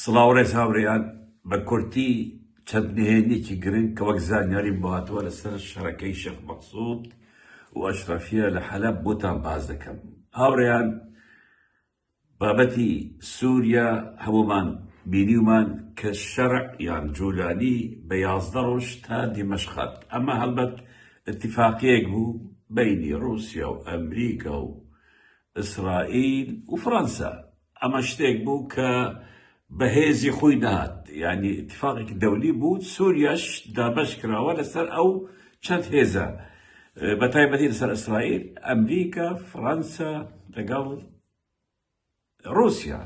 سڵاوڕێز هاوڕێیان بە کورتی چەند نهێنێکی گرنگ کە وەک زانیاری بۆهاتووە لەسەر شەڕەکەی شێخ مەقسوود و ئەشرەفیە لە حەلەب بۆتان باز دەکەم. هاوڕێیان بابەتی سووریا هەمومان بینیومان کە شەرع یان جوولانی بە 11 ڕۆژ تا دیمەشقات. ئەمە هەڵبەت اتفاقیەک بوو بەینی رووسیا و ئەمریکا و ئیسرائیل و فەڕەنسا. ئەمە شتێک بوو کە بەهێزی خۆی نهات، یعنی اتفاقێکی دەولی بوو. سووریاش دابەش کراوە لەسەر ئەو چەند هێزە، بە تایبەتی لەسەر ئیسرائیل، ئەمریکا، فەڕەنسا لەگەڵ رووسیا.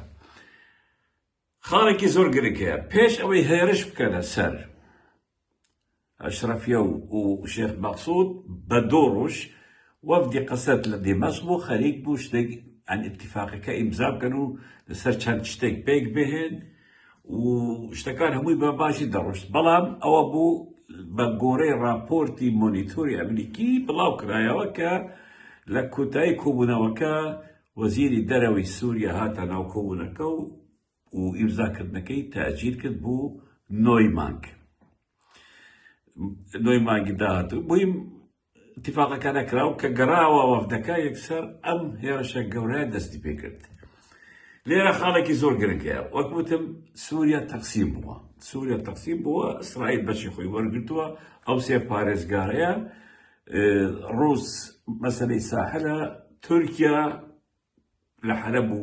خاڵێکی زۆر گرنگەیە پێش ئەوەی هێرش بکەنە سەر ئەشرەفیە و شێخ مەقسوود بە 2 ڕۆژ وەفدی قەسەد لە دیمەشق بوو، خەریک بوو شتێک ئەن اتفاقەکە ئیمزا بکەن و لەسەر چەند شتێک پێک بهێن و شتەکان هەمووی بە باشی دەڕۆشت. بەڵام ئەوە بوو بە گۆڕەی راپۆرتی مۆنیتۆری ئەمریکی بڵاو کرایەوە کە لە کۆتایی کۆبوونەوەکە وەزیری دەرەوەی سووریا هاتە ناو کۆبوونەکە و ئیمزاکردنەکەی تاجیل کرد بوو نۆی مانگی داهاتوو. بوویم اتفاقەکە نەکراو کە گەڕاوە وەفدەکە یەکسەر ئەم هێرشە گەورەیە دەستی پێ کرد. لێرە خاڵێکی زۆر گرنگەیە. وەک وتم سووریا تەقسیم بووە، ئیسرائیل بەشی خۆی وەرگرتووە. ئەو سێ پارێزگارەیە، ڕووس مەسەلەی ساحلە، تورکیا لە حەلەب و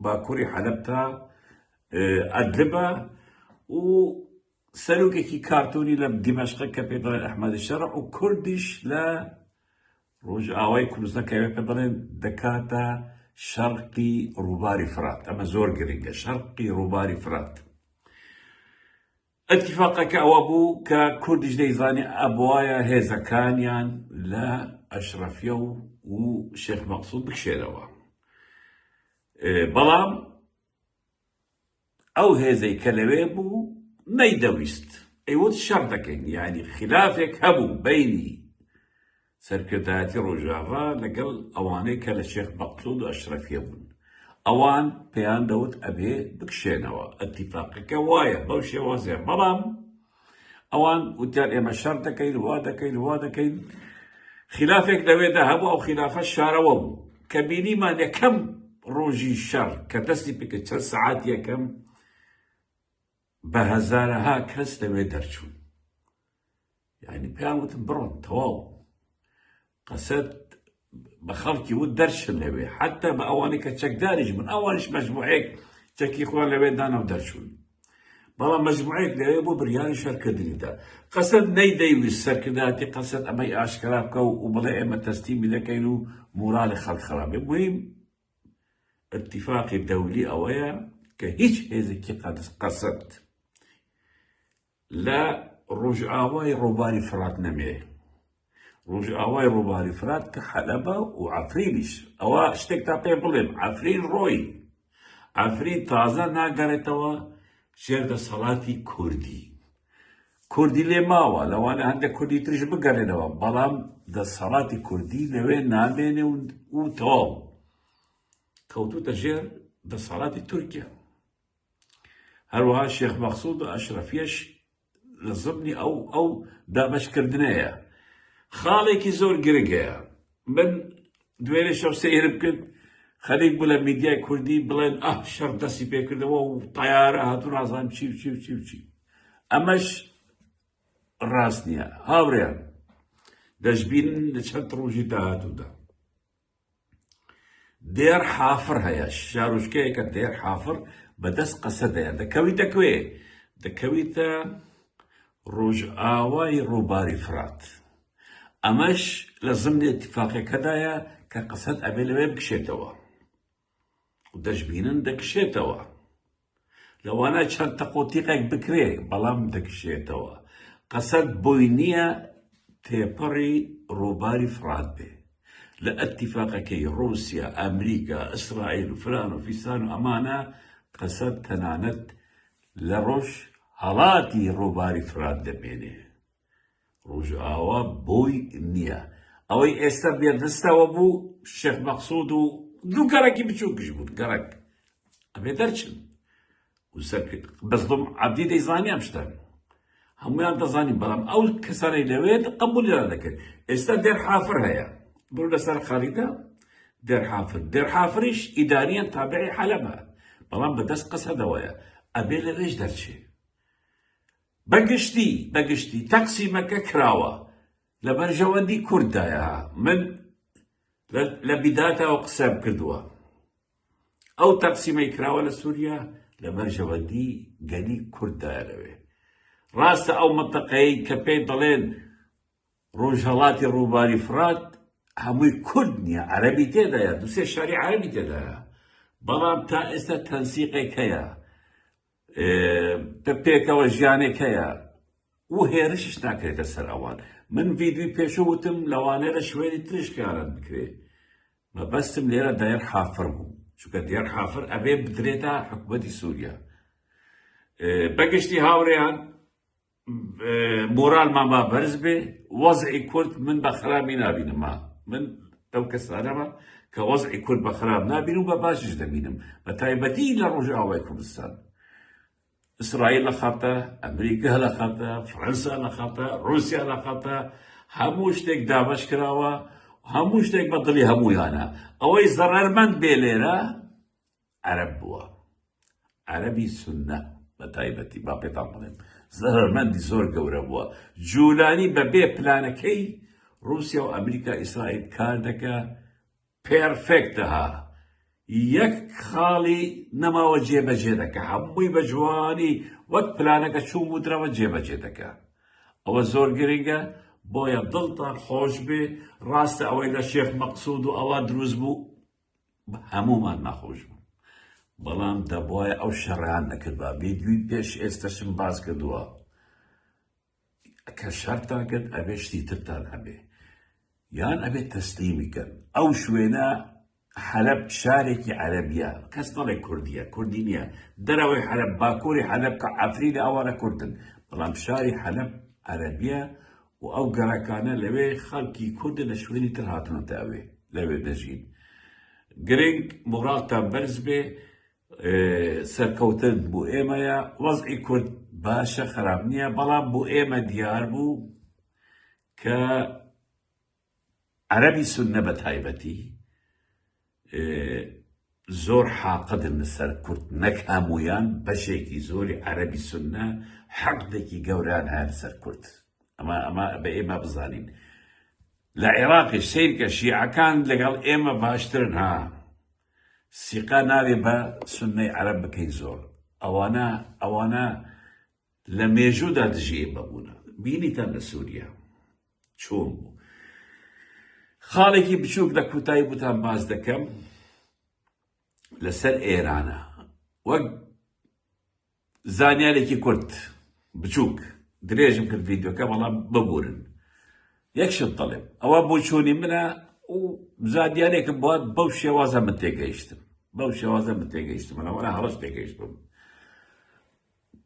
باکووری حەلەب تا ئەدلبە و سەرۆکێکی کارتۆنی لە دیمەشقە کە پێ دەڵێن ئەحمەدی شەرع و کوردیش لە ڕۆژئاوای کوردستان کە پێ دەڵێن دەکاتە شەرقی ڕووباری فرات. ئەمە زۆر گرنگە، شەرقی ڕووباری فرات. اتفاقەکە ئەوە بوو کە کوردیش دەیزانی ئەبوایە هێزەکانیان لە ئەشرەفیە و شێخ مەقسوود بکشێنەوە. بەڵام ئەو هێزەی کە لەوێ بوو نەیدەویست، ئەیوت شەڕ دەکەین، یعنی خلافێک هەبوو بەینی سەرکردایەتی ڕۆژاوا لەگەڵ ئەوانەی کە لە شێخ مەقسوود و ئەشرەفیە بوون. ئەوان پێیان دەوت ئەبێ بکشێنەوە. اتفاقەکە وایە بەو شێوازەیە، بەڵام ئەوان وتیان ئێمە شەڕ دەکەین، وا دەکەین. خلافێک لەوێدا هەبوو، ئەو خلافە شارەوە بوو کە بینیمان یەکەم ڕۆژی شەڕ کە دەستی پێکرد چەند سەعات یەکەم بە هەزارەها کەس لەوێ دەرچوون. یعنی پێیان وتم بڕۆن تەواو. قەسەد بە خەڵکی وت دەرچن لەوێ، حتا بە ئەوانەی کە چەکداریش بوون، ئەوانش مەجموعەیەک چەکی خۆیان لەوێ دانا و دەرچوون. بەڵام مەجموعەیەک لەوێ بۆ بڕیاری شەرکردنیدا. قەسەد نەیدەیویست سەرکردایەتی قەسەد ئەمەی ئاشکرا بکە و بڵێ ئێمە تەسلیمی دەکەین و موراڵی خەڵک خراپێ. مهم اتفاقی دەولی ئەوەیە کە هیچ هێزێکی قەسەد لە ڕۆژئاوای ڕووباری فرات نەمێ. ڕۆژئاوای ڕووباری فرات کە حەلەبە و عەفرینیش. ئەوە شتێک تا پێ بڵێم، عەفرین ڕۆی، عەفرین تازە ناگەڕێتەوە ژێردەسەڵاتی کوردی لێ ماوە، لەوانە هەندێک کوردی تریش بگەڕێنەوە، بەڵام دەسەڵاتی کوردی لەوێ نامێنێ و تەواو کەوتوتە ژێر دەسەڵاتی تورکیا. هەروەها شێخ مەقسوود و ئەشرەفیەش لە زمنی ئەو دابەشکردنەیە. خاڵێکی زۆر گرنگەیە. من دوێنێ شەو سەیرم کرد، خەریک بوو لە میدیای کوردی بڵێن شەڕ دەستی پێکردەوە و تەیارە هاتوو نازانم چی. ئەمەش ڕاست نییە. هاوڕێیان دەشبینن لە چەند ڕۆژی داهاتوودا دێر حافر هەیە، شارۆچکەیەکە دێر حافر بەدەست قەسەدەیە، دەکەویتە ڕۆژئاوای ڕووباری فرات. ئەمەش لە زمنی اتفاقەکەدایە کە قەسەد ئەبێ لەوێ بکشێتەوە و دەشبینن دەکشێتەوە. لەوانە چەند تەقۆتیقێک بکرێ، بەڵام دەکشێتەوە. قەسەد بۆی نییە تێپەڕی ڕووباری فرات بێ. لە ئەتیفاقەکەی رووسیا، ئەمریکا، ئیسرائیل و فلان و فیسان و ئەمانە قەسەد تەنانەت لە ڕۆژ هەڵاتی ڕووباری فرات دەمێنێ. ڕۆژئاوا بۆی نییە. ئەوەی ئێستا بێدەستەوە بوو شێخ مەقسوود و دوو گەڕێکی بچووکش بوون، گەڕێک ئەبێ دەرچن و بەزڵم عەبدی دەیزانی ئەم شتان هەمویان دەزانین بەڵام ئەو کەسانەی لەوێت قبولیان دەکرد ئێستا دێرحافر هەیە بڕۆ لەسەر خەریتە دێرحافریش ئیداریان تابعی حەلەبە بەڵام بەدەست قەسەدەوەیە ئەبێ لەوێش دەرچێ بەگشتی تەقسیمەکە کراوە لە بەرژەوەندی کورددایە من لە بیداتەوە قسەم کردووە ئەو تەقسیمەی کراوە لە سووریا لە بەرژەوەندی گەلی کورددایە لەوێ ڕاستە ئەو مەنتەقەی کە پێی دەڵێن ڕۆژهەڵاتی ڕووباری فرات هەمووی کورد نییە عەرەبی تێدایە دووسێ شاری عەرەبی تێدایە بەڵام تا ئێستا تەنسیقێک هەیە پێکەوە ژیانێک هەیە و هێرشش ناکرێتە سەر ئەوان من ڤیدیۆی پێشوو وتم لەوانەیە لە شوێنی ترش کاران بکرێ مەبەستم لێرە دێرحافر بوو چونکە دێرحافر ئەبێ بدرێتە حکومەتی سووریا بەگشتی هاوڕێیان مۆرالمان با بەرز بێ وەزعی کورد من بە خراپی نابینم من ئەو کەسانەمە کە وەزعی کورد بە خراپ نابینم و بە باشش دەبینم بە تایبەتی لە ڕۆژئاوای کوردستان ئیسرائیل لە خەتە ئەمریکا لە خەتە فەرەنسا لە خەتە رووسیا لە خەتە هەموو شتێک دابەش کراوە هەموو شتێک بە دڵی هەموویانە ئەوەی زەڕەرمەند بێ لێرە عەرەب بووە عەرەبی سوننە بە تایبەتی با پێتان بڵێم زەڕەرمەندی زۆر گەورە بووە جوولانی بەبێ پلانەکەی رووسیا و ئەمریکا ئیسرائیل کار دەکا پێرفێکتەها یەک خاڵی نەماوە جێبەجێ دەکە هەمووی بە جوانی وەک پلانەکە چوو و درەوە جێبەجێ دەکا ئەوە زۆر گرنگە بۆیە دڵتان خۆش بێ ڕاستە ئەوەی لە شێخ مەقسوود و ئەوە دروست بوو هەموومان ناخۆش بوو بەڵام دەبوایە ئەو شەڕیان نەکردبا ڤیدیۆی پێش ئێستاشم باس کردووە کە شەرتان کرد ئەبێ شتی ترتان هەبێ یان ئەبێ تەسلیمیکەن ئەو شوێنە حەلەب شارێکی عەرەبیە کەس نەڵێ کوردیە کوردی نییە دەرەوەی حەلەب باکووری حەلەب کە عەفرینە ئەوانە کوردن بەڵام شاری حەلەب عەرەبیە و ئەو گەڕەکانە لەوێ خەڵکی کورد لە شوێنی تر هاتنەتە ئەوێ لەوێ دەژین گرنگ مۆڕاڵتان بەرز بێ سەرکەوتن بۆ ئێمەیە وەزعی کورد باشە خراپ نییە بەڵام بۆ ئێمە دیار بوو کە عەرەبی سوننە بە تایبەتی زۆر حاقدن لەسەر کورد نەک هەموویان بەشێکی زۆری عەرەبی سوننە حەقدێکی گەورەیان هەیە لەسەر کورد ئەمە بە ئێمە بزانین لە عێراقیش سیرکە شیعەکان لەگەڵ ئێمە باشترن سیقا ناوێ بە سوننەی عەرەب بکەین زۆر ئەوانە لە مێژوودا دژێ بەبوونە بینیتان لە سووریا چۆن بوو خاڵێکی بچووک لە کوتایی بوتان باز دەکەم لەسەر ئێرانە وەک زانیارێکی کورد بچووک درێژم کرد ڤیدیۆکە بەڵام ببورن یەکشت دەڵێم ئەوە بۆ چۆنی منە و زانیارێکم بووە بەو شێوازە من تێگەیشتم ئەوەنە هەڵەش تێگەیشتم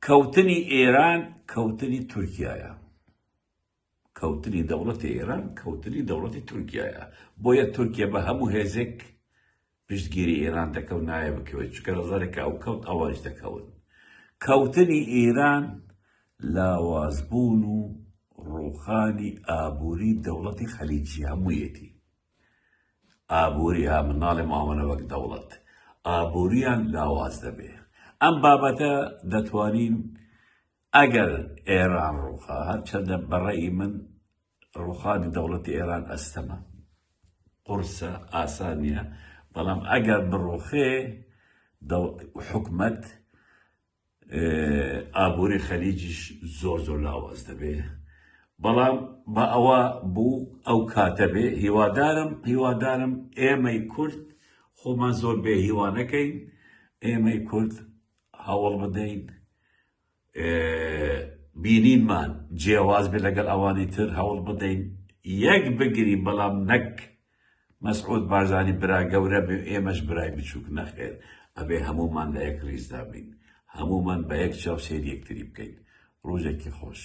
کەوتنی ئێران کەوتنی تورکیایە کەوتنی دەوڵەتی ئێران کەوتنی دەوڵەتی تورکیایە بۆیە تورکیا بە هەموو هێزێک پشتگیری ئێران دەکەوت نایە بکەوێت چکە ڕزارێکە ئەو کەوت ئەوەش دەکەون کەوتنی ئێران لاوازبوون و ڕووخانی ئابووری دەوڵەتی خەلیجی هەموویەتی ئابووری ها مناڵی ماوەنە وەک دەوڵەت ئابووریان لاواز دەبێ ئەم بابەتە دەتوانین ئەگەر ئێران ڕووخا هەرچەندە بەڕێی من ڕووخانی دەوڵەتی ئێران ئەستەمە قورسە ئاسان نییە بەڵام ئەگەر بڕووخێ حکومەت ئابووری خەلیجیش زۆر لاواز دەبێ بەڵام بە ئەوە بوو ئەو کاتە بێ هیوادارم ئێمەی کورد خۆمان زۆر بێ هیوا نەکەین ئێمەی کورد هەوڵ بدەین بینینمان جیاواز بێ لەگەڵ ئەوانی تر هەوڵ بدەین یەک بگرین بەڵام نەک مەسعود بارزانی برا گەورە بێ ئێمەش برای بچووک نەخێر ئەبێ هەموومان لە یەک ڕیزدا بین هەموومان بە یەک چاو سێری یەکتری بکەین ڕۆژێکی خۆش